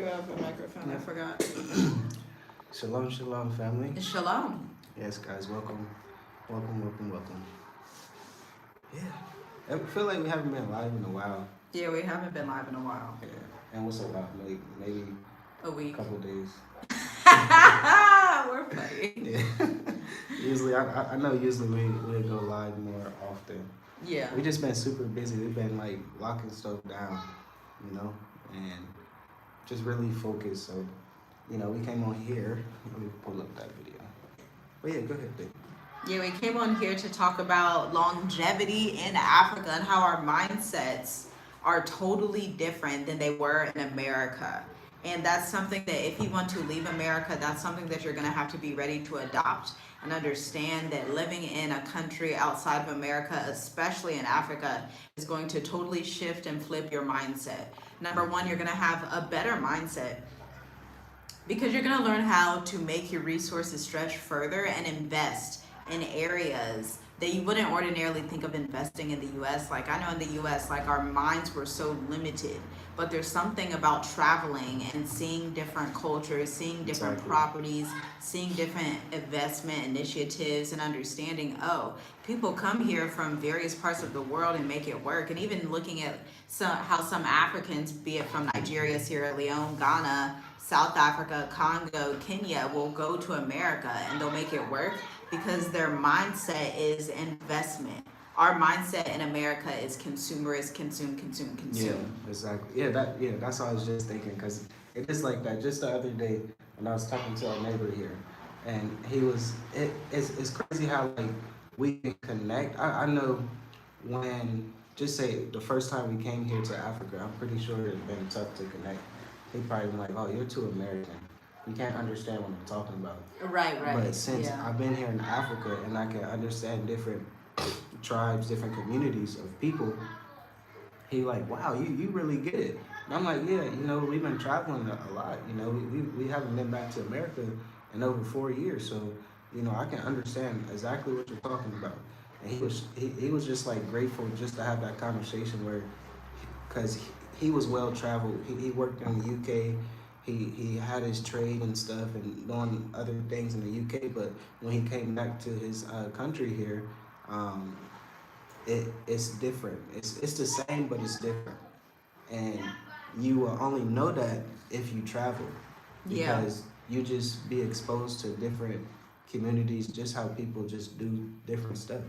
grab a microphone. I forgot. Shalom, shalom, family. Shalom. Yes, guys, welcome. Yeah. I feel like we haven't been live in a while. Yeah, we haven't been live in a while. Yeah. And what's about maybe a week. A couple days. We're funny. Yeah. Usually, I know usually we go live more often. Yeah. We just been super busy. We've been like locking stuff down, you know, and just really focused. So, you know, we came on here. Let me pull up that video. But yeah, go ahead, Dave. Yeah, we came on here to talk about longevity in Africa and how our mindsets are totally different than they were in America. And that's something that if you want to leave America, that's something that you're going to have to be ready to adopt and understand that living in a country outside of America, especially in Africa, is going to totally shift and flip your mindset. Number one, you're going to have a better mindset because you're going to learn how to make your resources stretch further and invest in areas that you wouldn't ordinarily think of investing in the U.S. Like I know in the U.S., like our minds were so limited, but there's something about traveling and seeing different cultures, seeing different properties, seeing different investment initiatives and understanding, oh, people come here from various parts of the world and make it work. And even looking at how some Africans, be it from Nigeria, Sierra Leone, Ghana, South Africa, Congo, Kenya, will go to America and they'll make it work because their mindset is investment. Our mindset in America is consumerist, consume. Yeah, exactly. That's what I was just thinking, because it is like that. Just the other day when I was talking to our neighbor here, and it's crazy how like we can connect. I know when, just say the first time we came here to Africa, I'm pretty sure it's been tough to connect. He probably been like, oh, you're too American. You can't understand what I'm talking about. Right. But since I've been here in Africa and I can understand different tribes, different communities of people, he like, wow, you really get it. And I'm like, yeah, you know, we've been traveling a lot. You know, we haven't been back to America in over 4 years, so you know, I can understand exactly what you're talking about. And he was just like grateful just to have that conversation where, because he was well traveled. He worked in the UK. He had his trade and stuff and doing other things in the UK. But when he came back to his country here, it's different. It's the same, but it's different. And you will only know that if you travel, because you just be exposed to different communities, just how people just do different stuff.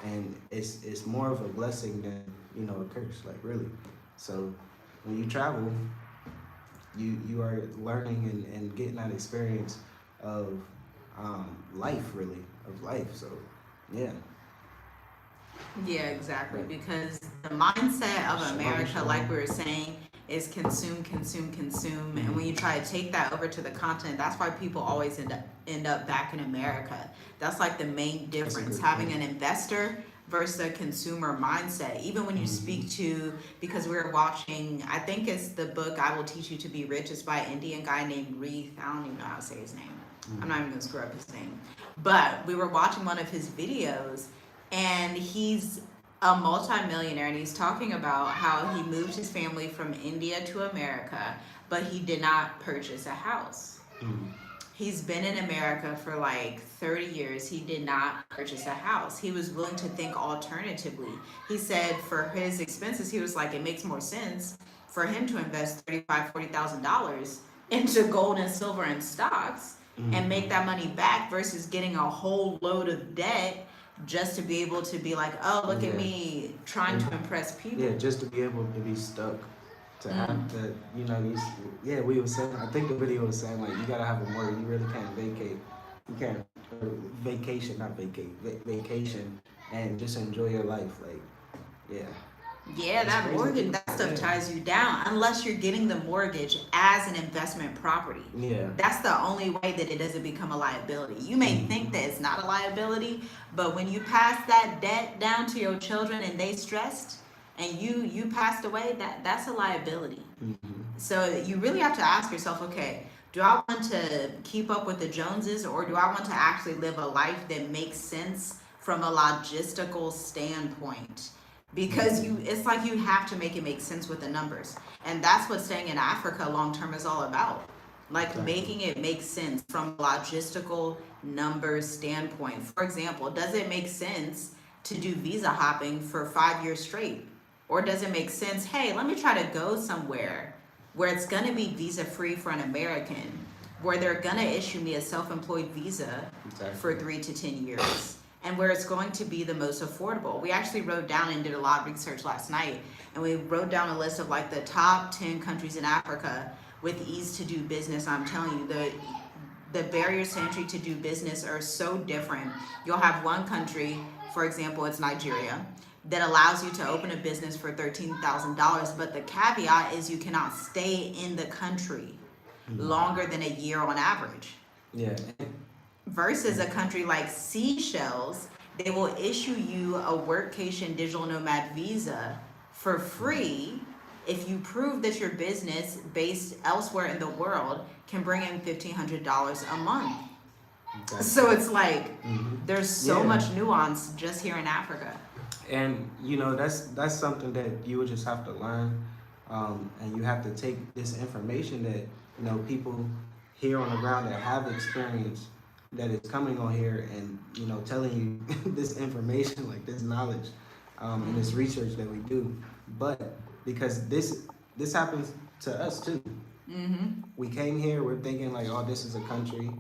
And it's more of a blessing than, you know, a curse, like really. So when you travel, you are learning and getting that experience of life, really, of life. So yeah. Yeah, exactly. Because the mindset of America, like we were saying, is consume. And when you try to take that over to the continent, that's why people always end up back in America. That's like the main difference, having an investor versus a consumer mindset. Even when you speak to, because we were watching, I think it's the book I Will Teach You to Be Rich. It's by an Indian guy named Reith. I don't even know how to say his name. I'm not even gonna screw up his name. But we were watching one of his videos, and he's a multimillionaire, and he's talking about how he moved his family from India to America, but he did not purchase a house. He's been in America for like 30 years. He did not purchase a house. He was willing to think alternatively. He said for his expenses, he was like, it makes more sense for him to invest $35,000, $40,000 into gold and silver and stocks and make that money back versus getting a whole load of debt just to be able to be like, oh, look at me trying to impress people. Yeah, just to be able to be stuck. To have the, you know, we were saying, I think the video was saying, like, you gotta have a mortgage. You really can't vacate. You can't vacation and just enjoy your life. Like, yeah, that mortgage, that stuff ties you down unless you're getting the mortgage as an investment property. Yeah, that's the only way that it doesn't become a liability. You may think that it's not a liability, but when you pass that debt down to your children and they stressed and you passed away, that's a liability. So you really have to ask yourself, okay, do I want to keep up with the Joneses, or do I want to actually live a life that makes sense from a logistical standpoint? because it's like you have to make it make sense with the numbers, and that's what staying in Africa long term is all about, like Exactly. making it make sense from a logistical numbers standpoint. For example, does it make sense to do visa hopping for 5 years straight, or does it make sense, hey, let me try to go somewhere where it's going to be visa free for an American, where they're going to issue me a self-employed visa for Exactly. 3 to 10 years, and where it's going to be the most affordable. We actually wrote down and did a lot of research last night, and we wrote down a list of like the top 10 countries in Africa with ease to do business. I'm telling you, the barriers to entry to do business are so different. You'll have one country, for example, it's Nigeria, that allows you to open a business for $13,000, but the caveat is you cannot stay in the country longer than a year on average. Yeah. Versus a country like Seychelles, they will issue you a workcation digital nomad visa for free if you prove that your business based elsewhere in the world can bring in $1,500 a month. Exactly. So it's like Mhm. there's so Yeah. much nuance just here in Africa. And that's something that you would just have to learn, and you have to take this information that people here on the ground that have experience that is coming on here and telling you this information, like this knowledge, and this research that we do. But because this happens to us too. Mm-hmm. We came here, we're thinking like, oh, this is a country,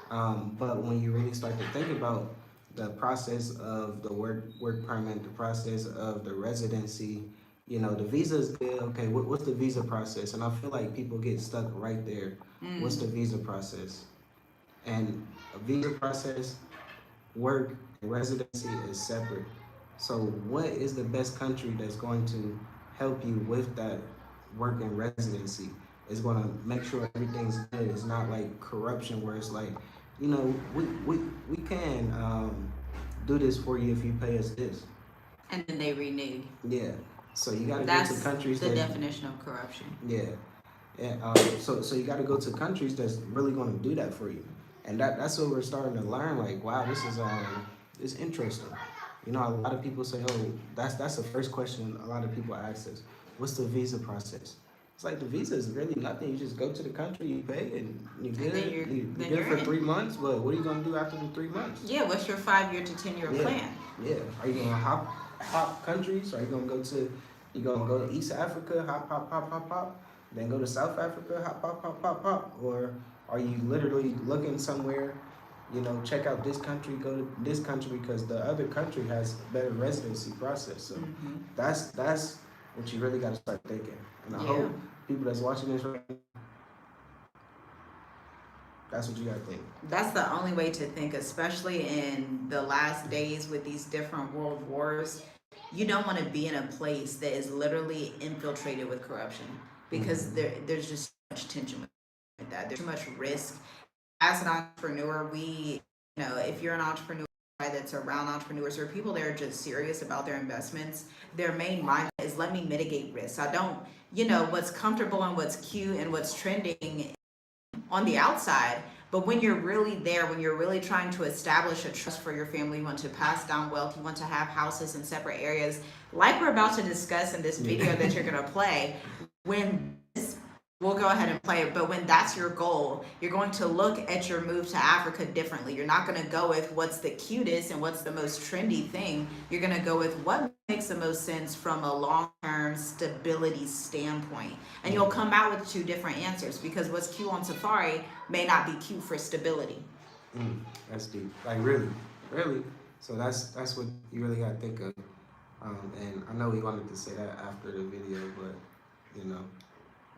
but when you really start to think about the process of the work permit, the process of the residency, the visa is good. Okay, what's the visa process? And I feel like people get stuck right there. What's the visa process? And a visa process, work, and residency is separate. So what is the best country that's going to help you with that work and residency? Is going to make sure everything's good. It's not like corruption where it's like, we can do this for you if you pay us this. And then they renege. Yeah. So you got to go to That's countries the that definition of corruption. yeah. And so you got to go to countries that's really going to do that for you, and that's what we're starting to learn. Like, wow, this is it's interesting. A lot of people say, oh, that's the first question a lot of people ask us. What's the visa process? It's like the visa is really nothing. You just go to the country, you pay, and you're And good. then you're You're good for in. 3 months. But what are you gonna do after the 3 months? Yeah, what's your 5 year to 10 year Yeah. plan? Yeah. Are you gonna hop countries? Are you gonna go to East Africa, hop, then go to South Africa, hop. Or are you literally looking somewhere, check out this country, go to this country because the other country has better residency process. So that's what you really got to start thinking. And I hope people that's watching this right now, that's what you got to think. That's the only way to think, especially in the last days with these different world wars. You don't want to be in a place that is literally infiltrated with corruption, because there's just so much tension with that. There's too much risk. As an entrepreneur, if you're an entrepreneur that's around entrepreneurs or people that are just serious about their investments, their main mind is, let me mitigate risk. I don't, what's comfortable and what's cute and what's trending on the outside, but when you're really there, when you're really trying to establish a trust for your family, you want to pass down wealth, you want to have houses in separate areas, like we're about to discuss in this video that you're going to play, we'll go ahead and play it. But when that's your goal, you're going to look at your move to Africa differently. You're not going to go with what's the cutest and what's the most trendy thing. You're going to go with what makes the most sense from a long-term stability standpoint. And you'll come out with two different answers, because what's cute on safari may not be cute for stability. That's deep. Like, really. So that's what you really got to think of. And I know we wanted to say that after the video, but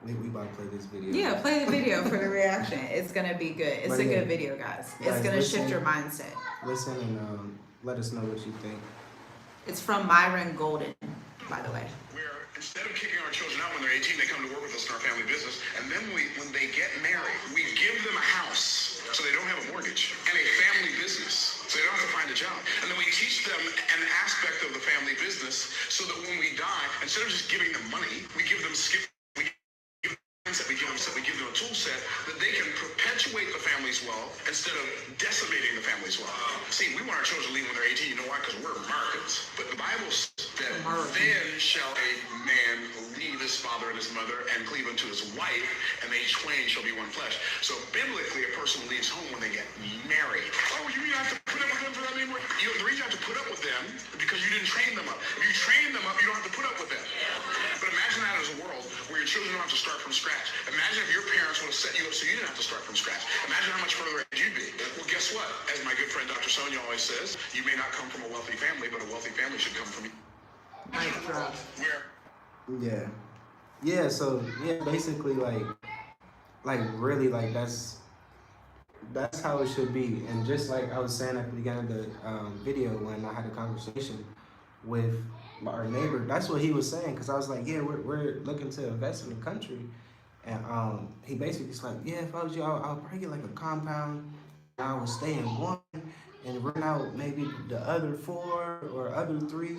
we about to play this video. Yeah, play the video for the reaction. It's gonna be good. It's a good video, guys. It's gonna shift your mindset. Listen and let us know what you think. It's from Myron Golden, by the way. Where instead of kicking our children out when they're 18, they come to work with us in our family business, and then when they get married, we give them a house so they don't have a mortgage, and a family business so they don't have to find a job. And then we teach them an aspect of the family business so that when we die, instead of just giving them money, we give them we give them a tool set that they can perpetuate the family's wealth instead of decimating the family's wealth. See, we want our children to leave when they're 18. You know why? Because we're Americans. But the Bible says that then shall a man leave his father and his mother and cleave unto his wife, and they twain shall be one flesh. So biblically, a person leaves home when they get married. Oh, you mean I have to put up with them for that anymore? The reason you have to put up with them is because you didn't train them up. If you train them up, you don't have to put up with them. But imagine that as a world where your children don't have to start from scratch. Imagine if your parents would have set you up so you didn't have to start from scratch. Imagine how much further ahead you'd be. Well, guess what? As my good friend Dr. Sonia always says, you may not come from a wealthy family, but a wealthy family should come from you. Yeah. Yeah, so yeah, basically like really like that's how it should be. And just like I was saying at the beginning of the video when I had a conversation with our neighbor, that's what he was saying, because I was like, yeah, we're looking to invest in the country. And he basically was like, yeah, if I was you, I'll probably get like a compound. I would stay in one and rent out maybe the other 4 or other 3.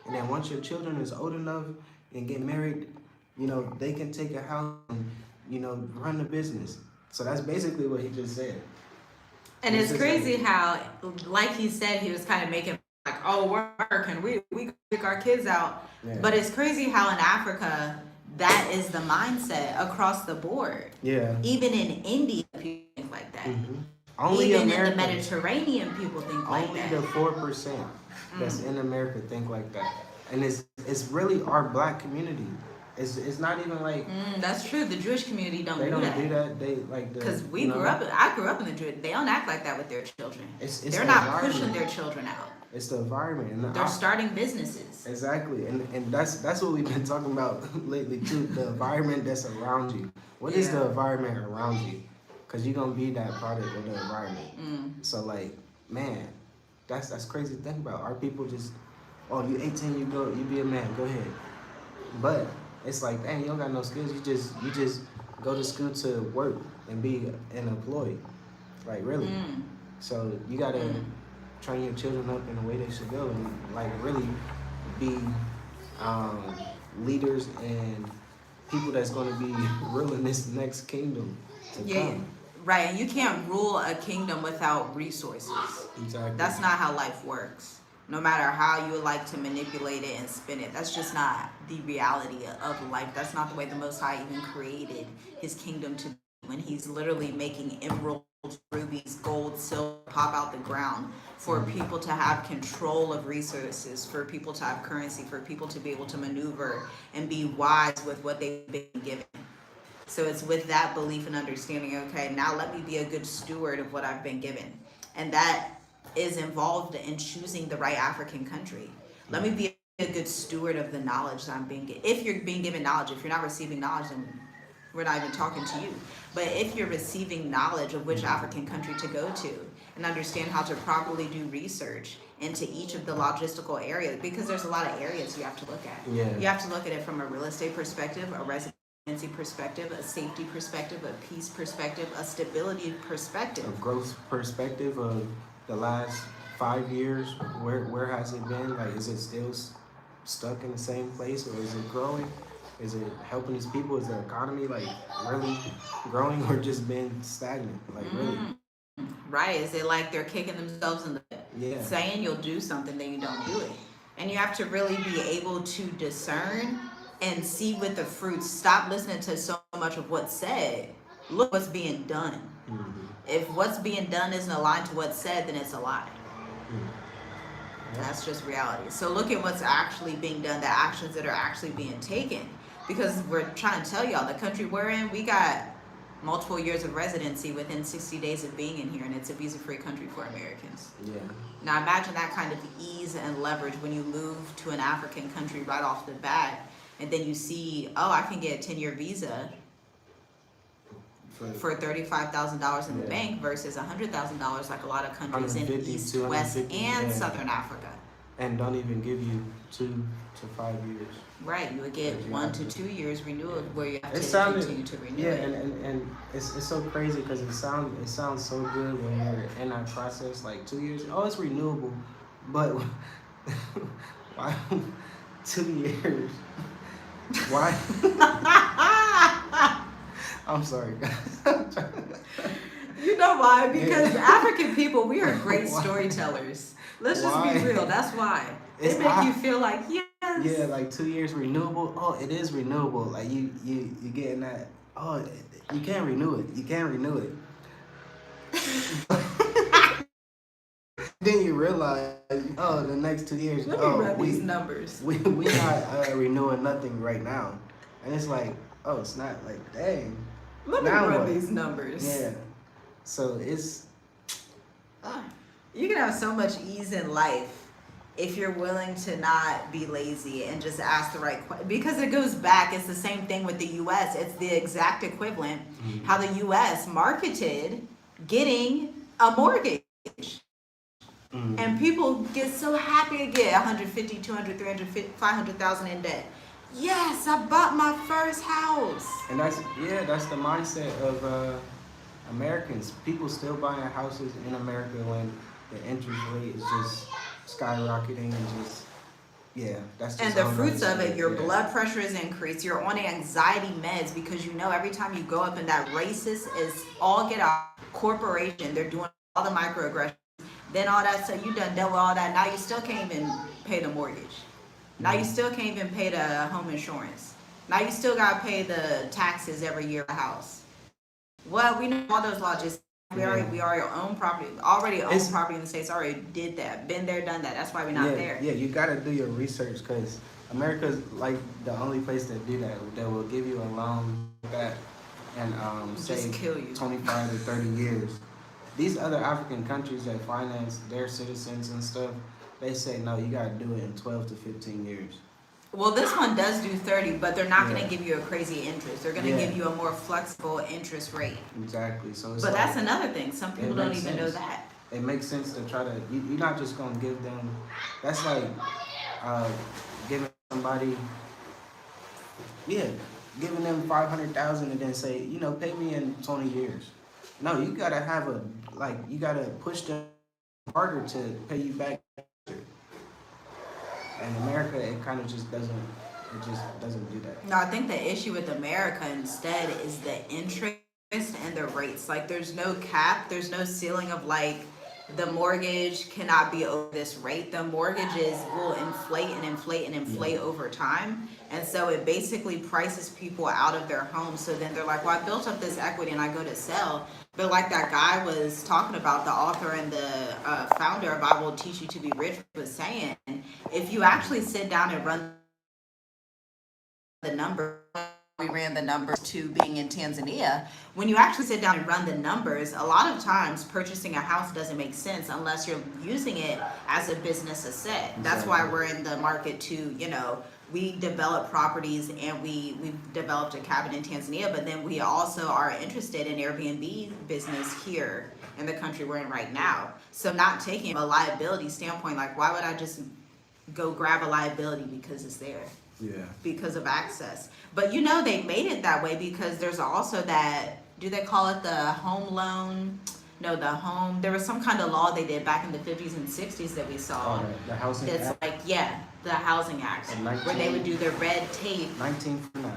And then once your children is old enough and get married, you know, they can take a house and, you know, run the business. So that's basically what he just said. And it's crazy how, like he said, he was kind of making like, oh, we're American, we pick our kids out. Yeah. But it's crazy how in Africa, that is the mindset across the board. Yeah. Even in India, people think like that. Mm-hmm. Only Even America, in the Mediterranean, people think like that. Only the 4% that's in America think like that. And it's really our black community. It's not even like that's true. The Jewish community don't do that. that. They like because I grew up in the Jewish. They don't act like that with their children. They're not pushing their children out. It's the environment. And they're starting businesses. Exactly, and that's what we've been talking about lately too. The environment that's around you. What is the environment around you? Because you're gonna be that product of the environment. So like, man, that's crazy to think about. Our people just, oh, you 18, you be a man, go ahead. But it's like, dang, you don't got no skills. You just go to school to work and be an employee. Like really. So you gotta train your children up in the way they should go and like really be leaders and people that's gonna be ruling this next kingdom to come. Right, and you can't rule a kingdom without resources. Exactly. That's not how life works. No matter how you would like to manipulate it and spin it, that's just not the reality of life. That's not the way the Most High even created his kingdom to be, when he's literally making emeralds, rubies, gold, silver pop out the ground for people to have control of resources, for people to have currency, for people to be able to maneuver and be wise with what they've been given. So it's with that belief and understanding, okay, now let me be a good steward of what I've been given. And that is involved in choosing the right African country. Let me be a good steward of the knowledge that I'm being given. If you're being given knowledge, if you're not receiving knowledge, then we're not even talking to you. But if you're receiving knowledge of which African country to go to and understand how to properly do research into each of the logistical areas, because there's a lot of areas you have to look at. Yeah. You have to look at it from a real estate perspective, a residency perspective, a safety perspective, a peace perspective, a stability perspective, a growth perspective of the last 5 years. Where has it been? Like, is it still stuck in the same place, or is it growing? Is it helping these people? Is the economy like really growing, or just been stagnant? Like really? Right? Is it like they're kicking themselves in the saying you'll do something, then you don't do it? And you have to really be able to discern and see with the fruits. Stop listening to so much of what's said. Look what's being done. If what's being done isn't aligned to what's said, then it's a lie. That's just reality. So look at what's actually being done, the actions that are actually being taken. Because we're trying to tell y'all, the country we're in, we got multiple years of residency within 60 days of being in here, and it's a visa-free country for Americans. Yeah. Now imagine that kind of ease and leverage when you move to an African country right off the bat, and then you see, oh, I can get a 10-year visa for $35,000 in the bank versus $100,000 like a lot of countries in East, West, and Southern Africa. And don't even give you 2 to 5 years. Right, you would get 1 to 2 years renewal where you have to continue to renew it. Yeah, and it's so crazy because it sounds so good when you're in that process, like 2 years. Oh, it's renewable, but why 2 years? Why? I'm sorry. You know why? Because Yeah. African people, we are great Why? storytellers. Let's just Why? be real. That's why. They It's make you not. feel like, yes. Yeah, like 2 years renewable. Oh, it is renewable. Like you getting that. Oh, you can't renew it. You can't renew it. Then you realize, oh, the next 2 years, Let me run these numbers. we not renewing nothing right now, and it's like, oh, it's not like, dang. Let me Now run what? these numbers. Yeah. So it's You can have so much ease in life if you're willing to not be lazy and just ask the right question. Because it goes back, it's the same thing with the US. It's the exact equivalent. How the US marketed getting a mortgage. And people get so happy to get 150, 200, 300, 500,000 in debt. Yes, I bought my first house. and that's the mindset of Americans. People still buying houses in America when the interest rate is just skyrocketing and just that's just And the all fruits that of is. it, your Yeah. blood pressure is increased. You're on anxiety meds because you know every time you go up in that racist is all get out corporation. They're doing all the microaggressions. Then all that stuff, you done dealt with all that. Now you still can't even pay the mortgage. Now you still can't even pay the home insurance. Now you still gotta pay the taxes every year of the house. Well, we know all those laws. Just we already own property. Already own property in the States. Already did that. Been there, done that. That's why we're not there. Yeah, you gotta do your research because America's like the only place that do that. That will give you a loan like that and say Just kill you. 25 to 30 years. These other African countries that finance their citizens and stuff, they say no, you gotta do it in 12 to 15 years. Well, this one does do 30, but they're not Yeah. going to give you a crazy interest. They're going to Yeah. give you a more flexible interest rate. Exactly. So it's But like, that's another thing. Some people don't makes even know sense. that. It makes sense to try to. You're not just gonna give them. That's like giving somebody. Yeah, giving them 500,000 and then say, pay me in 20 years. No, you gotta have you gotta push them harder to pay you back. And America, it kind of just doesn't. It just doesn't do that. No, I think the issue with America instead is the interest and the rates. Like, there's no cap, there's no ceiling of like the mortgage cannot be over this rate. The mortgages will inflate and inflate and inflate over time. And so it basically prices people out of their homes. So then they're like, well, I built up this equity and I go to sell. But like that guy was talking about, the author and the founder of I Will Teach You to Be Rich was saying, if you actually sit down and run the number, we ran the numbers to being in Tanzania. When you actually sit down and run the numbers, a lot of times purchasing a house doesn't make sense unless you're using it as a business asset. That's why we're in the market to, we develop properties and we've developed a cabin in Tanzania, but then we also are interested in Airbnb business here in the country we're in right now. So not taking a liability standpoint, like why would I just go grab a liability because it's there? Yeah. Because of access. But they made it that way because there's also that, do they call it the home loan? No, there was some kind of law they did back in the 50s and 60s that we saw. Oh, the Housing It's Act. like, the Housing Act, where they would do the red tape. 1949.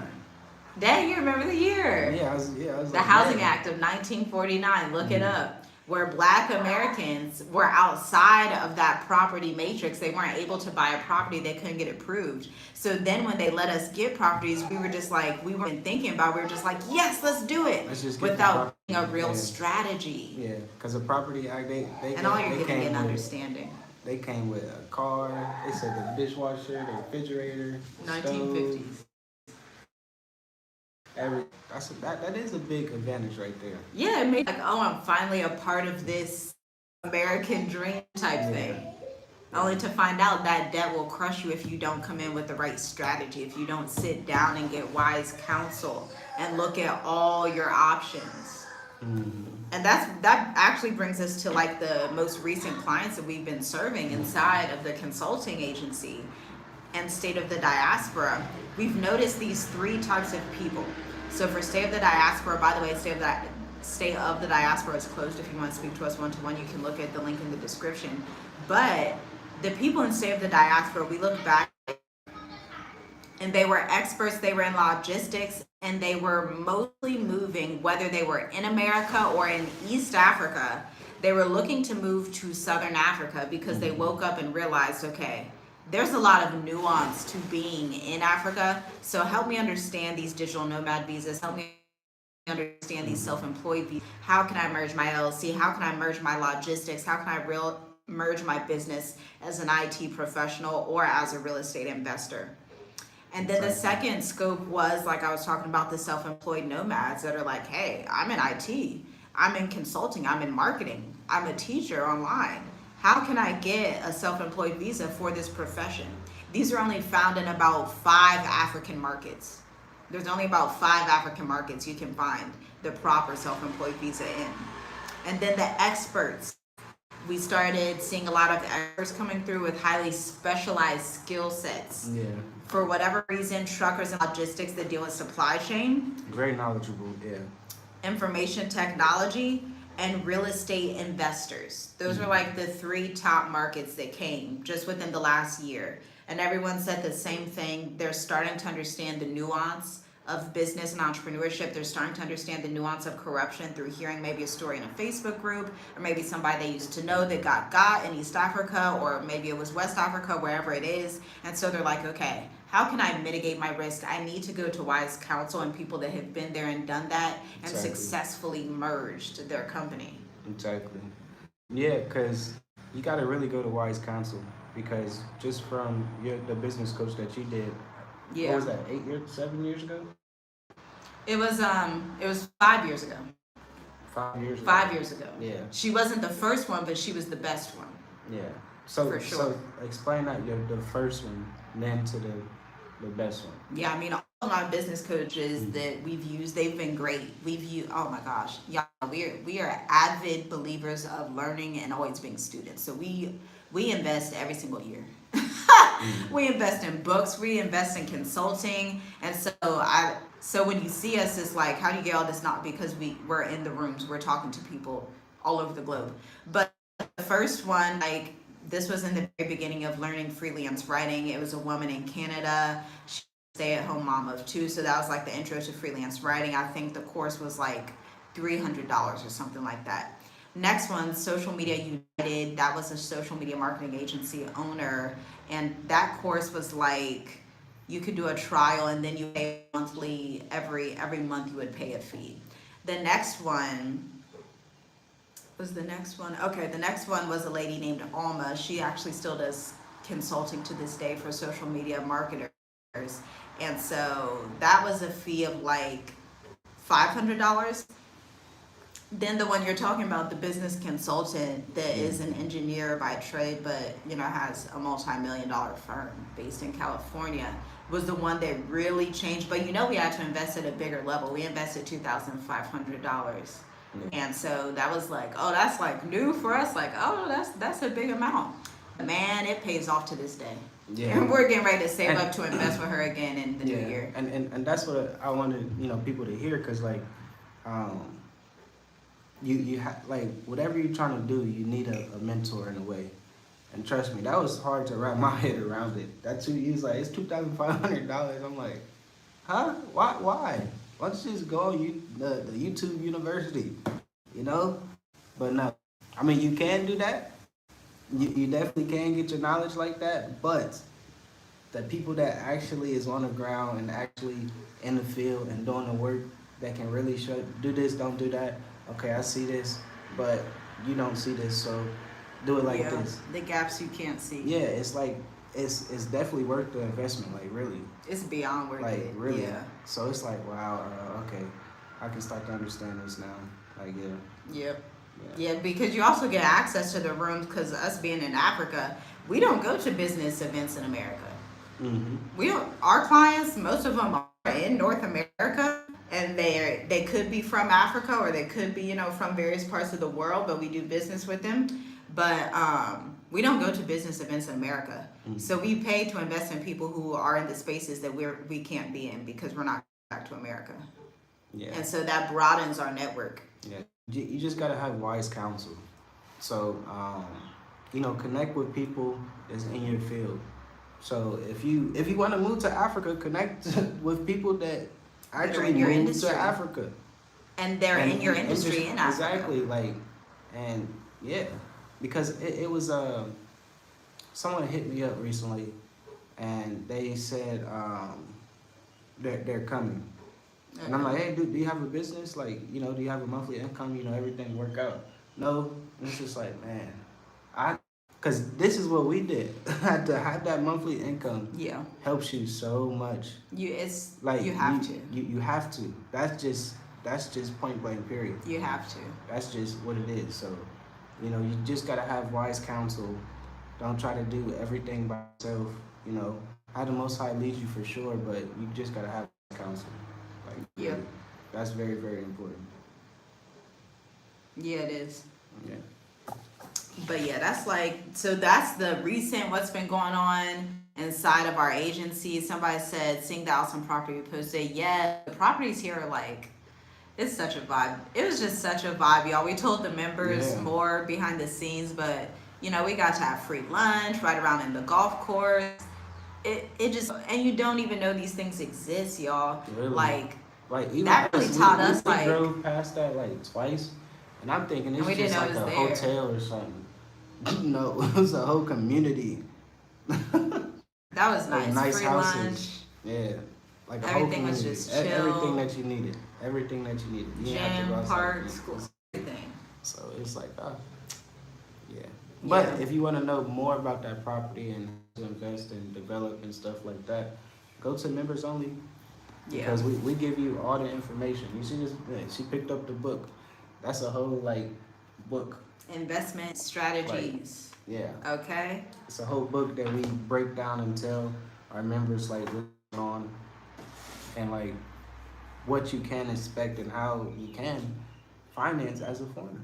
Dad, you remember the year? Yeah, I was The Housing Act of 1949, look it up. Where Black Americans were outside of that property matrix. They weren't able to buy a property, they couldn't get approved. So then when they let us get properties, we were just like, we weren't thinking about, we were just like, yes, let's do it. Let's just get without the a real yeah. strategy. Yeah, because the Property Act, And all you're getting an understanding. They came with a car, they said the dishwasher, the refrigerator, 1950s. Stove, that is a big advantage right there. Yeah, it made like, oh, I'm finally a part of this American dream type thing. Only to find out that debt will crush you if you don't come in with the right strategy, if you don't sit down and get wise counsel and look at all your options. And that actually brings us to like the most recent clients that we've been serving inside of the consulting agency and State of the Diaspora. We've noticed these 3 types of people. So for State of the Diaspora, by the way, State of the Diaspora is closed. If you want to speak to us one-to-one, you can look at the link in the description. But the people in State of the Diaspora, we look back and they were experts. They were in logistics, and they were mostly moving, whether they were in America or in East Africa. They were looking to move to Southern Africa because they woke up and realized, okay, there's a lot of nuance to being in Africa. So help me understand these digital nomad visas. Help me understand these self-employed visas. How can I merge my LLC? How can I merge my logistics? How can I merge my business as an IT professional or as a real estate investor? And then the second scope was, like I was talking about, the self-employed nomads that are like, hey, I'm in IT, I'm in consulting, I'm in marketing, I'm a teacher online. How can I get a self-employed visa for this profession? These are only found in about 5 African markets. There's only about 5 African markets you can find the proper self-employed visa in. And then the experts. We started seeing a lot of experts coming through with highly specialized skill sets. Yeah. For whatever reason, truckers and logistics that deal with supply chain. Very knowledgeable, yeah. Information technology, and real estate investors. Those are like the 3 top markets that came just within the last year. And everyone said the same thing. They're starting to understand the nuance of business and entrepreneurship. They're starting to understand the nuance of corruption through hearing maybe a story in a Facebook group, or maybe somebody they used to know that got in East Africa, or maybe it was West Africa, wherever it is. And so they're like, okay, how can I mitigate my risk? I need to go to wise counsel and people that have been there and done that and successfully merged their company. Exactly. Yeah, because you got to really go to wise counsel, because just from the business coach that you did, what was that, 7 years ago? It was 5 years ago. 5 years ago. 5 years ago. Yeah. She wasn't the first one, but she was the best one. Yeah. So for sure. So explain that the first one, then to the best one. Yeah, I mean, all of my business coaches that we've used, they've been great. We've used, oh my gosh, y'all, we are avid believers of learning and always being students. So we invest every single year. We invest in books, we invest in consulting, and so when you see us, it's like, how do you get all this? Not because we're in the rooms, we're talking to people all over the globe. But the first one, like, this was in the very beginning of learning freelance writing. It was a woman in Canada. She was a stay-at-home mom of 2, so that was like the intro to freelance writing. I think the course was like $300 or something like that. Next one, Social Media United. That was a social media marketing agency owner, and that course was like, you could do a trial and then you pay monthly. Every month you would pay a fee. The next one was the next one. Okay, the next one was a lady named Alma. She actually still does consulting to this day for social media marketers. And so that was a fee of like $500. Then the one you're talking about, the business consultant that is an engineer by trade, but has a multi-million-dollar firm based in California, was the one that really changed. But we had to invest at a bigger level. We invested $2,500. And so that was like, oh, that's like new for us. Like, oh, that's a big amount. Man, it pays off to this day. Yeah. And we're getting ready to save up to invest with her again in the new year. And that's what I wanted, people to hear, because like, you have, like, whatever you're trying to do, you need a mentor in a way. And trust me, that was hard to wrap my head around it. That 2 years, like, it's $2,500. I'm like, huh? Why? Why don't you just go on the YouTube University, But no, I mean, you can do that. You definitely can get your knowledge like that, but the people that actually is on the ground and actually in the field and doing the work that can really do this, don't do that. Okay, I see this, but you don't see this, so do it like this. The gaps you can't see. Yeah, it's like, it's definitely worth the investment, like, really. It's beyond worth it. Like, really. Yeah. So it's like, wow, okay, I can start to understand this now. Like, yeah. Yep. Yeah, because you also get access to the rooms, because us being in Africa, we don't go to business events in America. Mm-hmm. Our clients, most of them are in North America, and they could be from Africa, or they could be, from various parts of the world, but we do business with them. But we don't go to business events in America. Mm-hmm. So we pay to invest in people who are in the spaces that we can't be in, because we're not back to America. Yeah. And so that broadens our network. Yeah. You just got to have wise counsel. So, connect with people that's in your field. So if you want to move to Africa, connect with people that actually in your moved industry. to Africa. And they're in your and industry in Africa. Exactly, like, and yeah, because it was someone hit me up recently, and they said they're coming, and I'm like, hey, do you have a business? Like, you know, do you have a monthly income? You know, everything work out? No, and it's just like, man, because this is what we did. To have that monthly income Yeah. helps you so much. It's Like you have to. You have to. That's just point blank period. You have to. That's just what it is. So, you know, you just gotta have wise counsel. Don't try to do everything by yourself. You know, how the Most High leads you for sure, but you just gotta have counsel. Like, Yep. That's very, very important. Yeah, it is. Yeah. But yeah, that's that's the recent what's been going on inside of our agency. Somebody said, seeing the awesome property we posted. Yeah, the properties here are like, it's such a vibe. It was just such a vibe, y'all. We told the members more behind the scenes, but you know, we got to have free lunch right around in the golf course. It just, and you don't even know these things exist, y'all. Really? Like even that really taught us, we like, drove past that like twice, and I'm thinking it's just like a hotel or something. No, it was a whole community. That was nice. Nice free houses. lunch. Yeah. Like a Everything whole was community. just chill. Everything that you needed. Everything that you needed. You didn't have to go Gym, outside. park, school, everything. So it's like, yeah. But Yeah. if you want to know more about that property and how to invest and develop and stuff like that, go to members only. Yeah. Because we give you all the information. You see this? She picked up the book. That's a whole like book. Investment strategies. Yeah. Okay. It's a whole book that we break down and tell our members like what's going on and like what you can expect and how you can finance as a foreigner.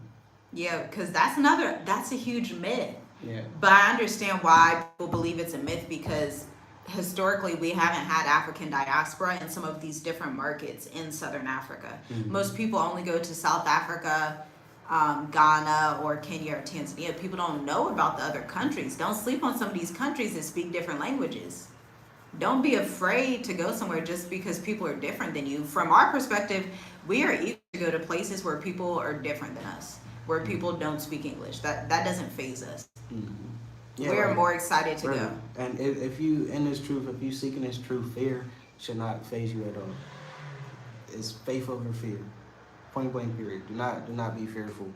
Yeah, because that's a huge myth. Yeah. But I understand why people believe it's a myth, because historically we haven't had African diaspora in some of these different markets in Southern Africa. Mm-hmm. Most people only go to South Africa, Ghana, or Kenya or Tanzania. People don't know about the other countries. Don't sleep on some of these countries that speak different languages. Don't be afraid to go somewhere just because people are different than you. From our perspective, we are eager to go to places where people are different than us, where people don't speak English. That doesn't faze us. Mm-hmm. Yeah, We're more excited to go. And if you in this truth, if you seeking this truth, fear should not faze you at all. It's faith over fear. Point blank period. Do not be fearful.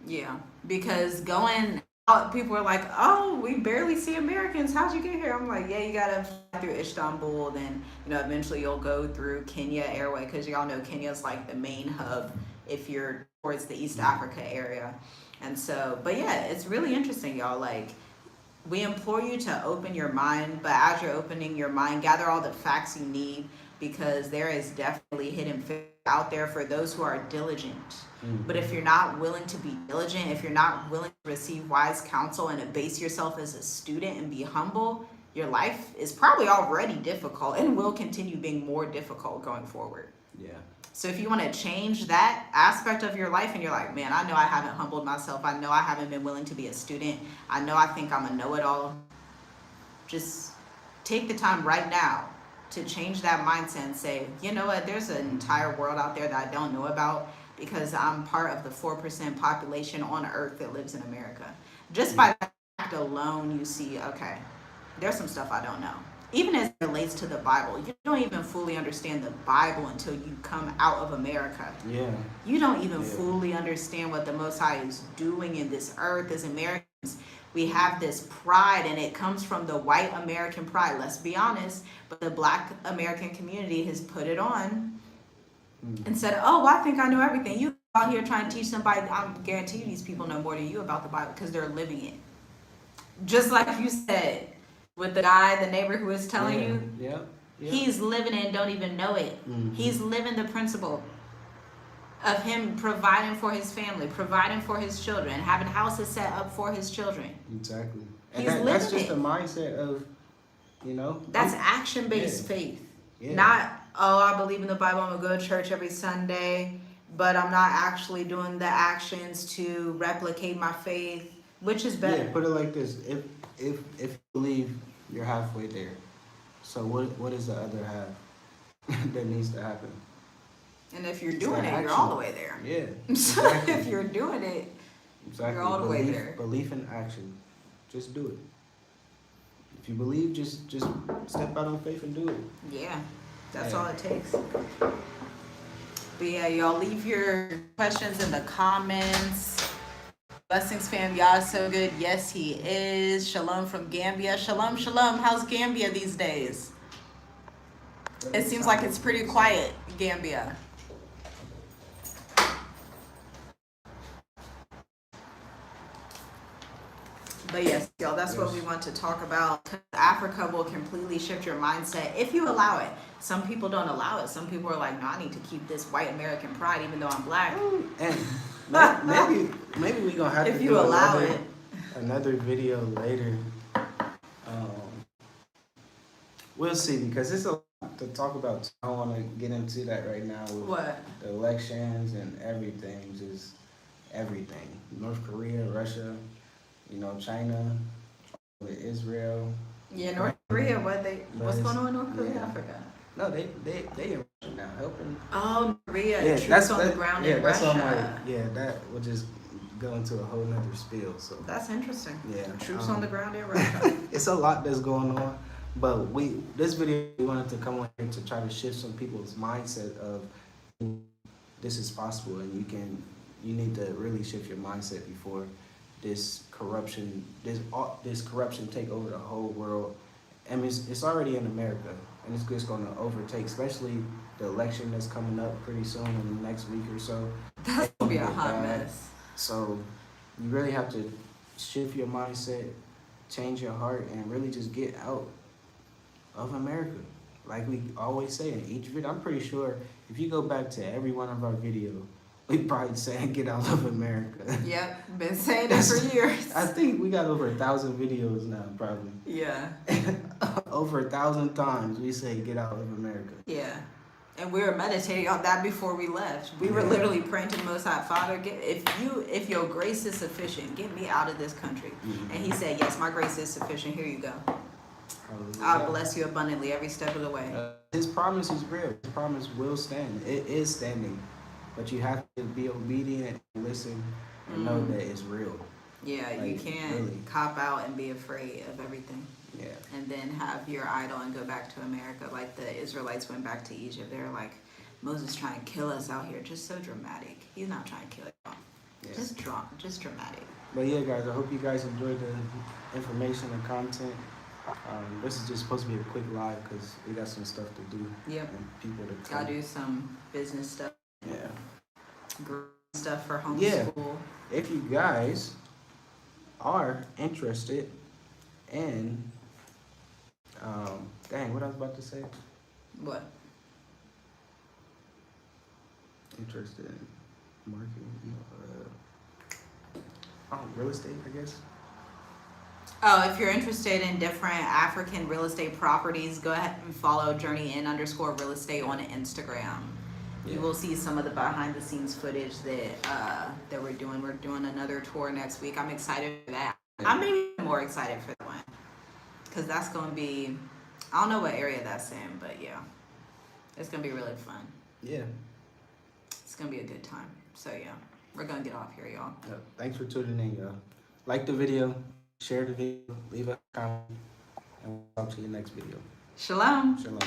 Yeah, because going out, people are like, "Oh, we barely see Americans. How'd you get here?" I'm like, "Yeah, you gotta fly through Istanbul, then eventually you'll go through Kenya Airway, because y'all know Kenya's like the main hub if you're towards the East Africa area." And so, but yeah, it's really interesting, y'all. Like, we implore you to open your mind, but as you're opening your mind, gather all the facts you need, because there is definitely hidden faith out there for those who are diligent. But if you're not willing to be diligent, if you're not willing to receive wise counsel and abase yourself as a student and be humble, your life is probably already difficult and will continue being more difficult going forward. Yeah. So if you want to change that aspect of your life and you're like, man, I know I haven't humbled myself, I know I haven't been willing to be a student, I know I think I'm a know-it-all, just take the time right now to change that mindset and say, you know what, there's an entire world out there that I don't know about, because I'm part of the 4% population on earth that lives in America. Just by that fact alone, you see, okay, there's some stuff I don't know. Even as it relates to the Bible, you don't even fully understand the Bible until you come out of America. Yeah. You don't even fully understand what the Most High is doing in this earth. As Americans, we have this pride, and it comes from the white American pride, let's be honest, but the black American community has put it on and said, oh, I think I know everything. You out here trying to teach somebody, I guarantee you these people know more than you about the Bible, because they're living it. Just like you said, with the guy, the neighbor who was telling you, he's living it and don't even know it. He's living the principle of him providing for his family, providing for his children, having houses set up for his children. Exactly. And He's that's living just it. the mindset of, That's action-based faith. Yeah. Not, oh, I believe in the Bible, I'm gonna go to church every Sunday, but I'm not actually doing the actions to replicate my faith, which is better. Yeah, put it like this. If you believe You're halfway there. So what is the other half that needs to happen? And if you're It's doing that it, you're action. all the way there. Yeah, So exactly. if you're doing it, Exactly. you're all the way there. Belief in action. Just do it. If you believe, just step out on faith and do it. yeah, that's Yeah. all it takes. But yeah, y'all leave your questions in the comments. Blessings fam, y'all so good. Yes, he is. Shalom from Gambia. Shalom, shalom. How's Gambia these days? It seems like it's pretty quiet, Gambia. But yes, y'all, that's what we want to talk about. Africa will completely shift your mindset if you allow it. Some people don't allow it. Some people are like, no, I need to keep this white American pride even though I'm black. And maybe we're gonna have If to you do allow it. another video later. We'll see, because it's a lot to talk about. I don't want to get into that right now with What? the elections and everything, just everything. North Korea, Russia, China, with Israel. Yeah, North Korea, what's going on in North Korea? Yeah. I forgot. No, they in Russia now helping. Oh, Korea, Yeah, troops on the ground in that's on Russia. that will just go into a whole nother spiel. So That's interesting. yeah, Troops on the ground in Russia. it's a lot that's going on, but this video we wanted to come on here to try to shift some people's mindset of this is possible, and you need to really shift your mindset before this corruption take over the whole world. I mean, it's already in America, and it's just going to overtake, especially the election that's coming up pretty soon in the next week or so. That's gonna be a hot bad. mess. So you really have to shift your mindset, change your heart, and really just get out of America. Like we always say in each video, I'm pretty sure if you go back to every one of our videos, we probably saying get out of America. Yep, been saying it for years. I think we got over 1,000 videos now, probably. Yeah. Over 1,000 times we say get out of America. Yeah. And we were meditating on that before we left. We were literally praying to the Most High, Father, if your grace is sufficient, get me out of this country. Mm-hmm. And he said, yes, my grace is sufficient. Here you go. I'll bless you abundantly every step of the way. His promise is real. His promise will stand. It is standing. But you have to be obedient and listen and know that it's real. Yeah, you Like, can't really. cop out and be afraid of everything. Yeah. And then have your idol and go back to America like the Israelites went back to Egypt. They're like, Moses trying to kill us out here. Just so dramatic. He's not trying to kill y'all. Yeah. Just dramatic. But yeah, guys, I hope you guys enjoyed the information and content. This is just supposed to be a quick live because we got some stuff to do. Yep. And people to Gotta do some business stuff. Yeah. Stuff for homeschool. Yeah. If you guys are interested in, dang, what I was about to say? What? Interested in marketing, real estate, I guess. Oh, if you're interested in different African real estate properties, go ahead and follow journey_in_real estate on Instagram. You will see some of the behind the scenes footage that we're doing. We're doing another tour next week. I'm excited for that. I'm maybe more excited for that one because that's going to be, I don't know what area that's in, but yeah, it's going to be really fun. Yeah. It's going to be a good time. So yeah, we're going to get off here, y'all. Yep. Thanks for tuning in, y'all. Like the video, share the video, leave a comment, and we'll talk to you next video. Shalom. Shalom.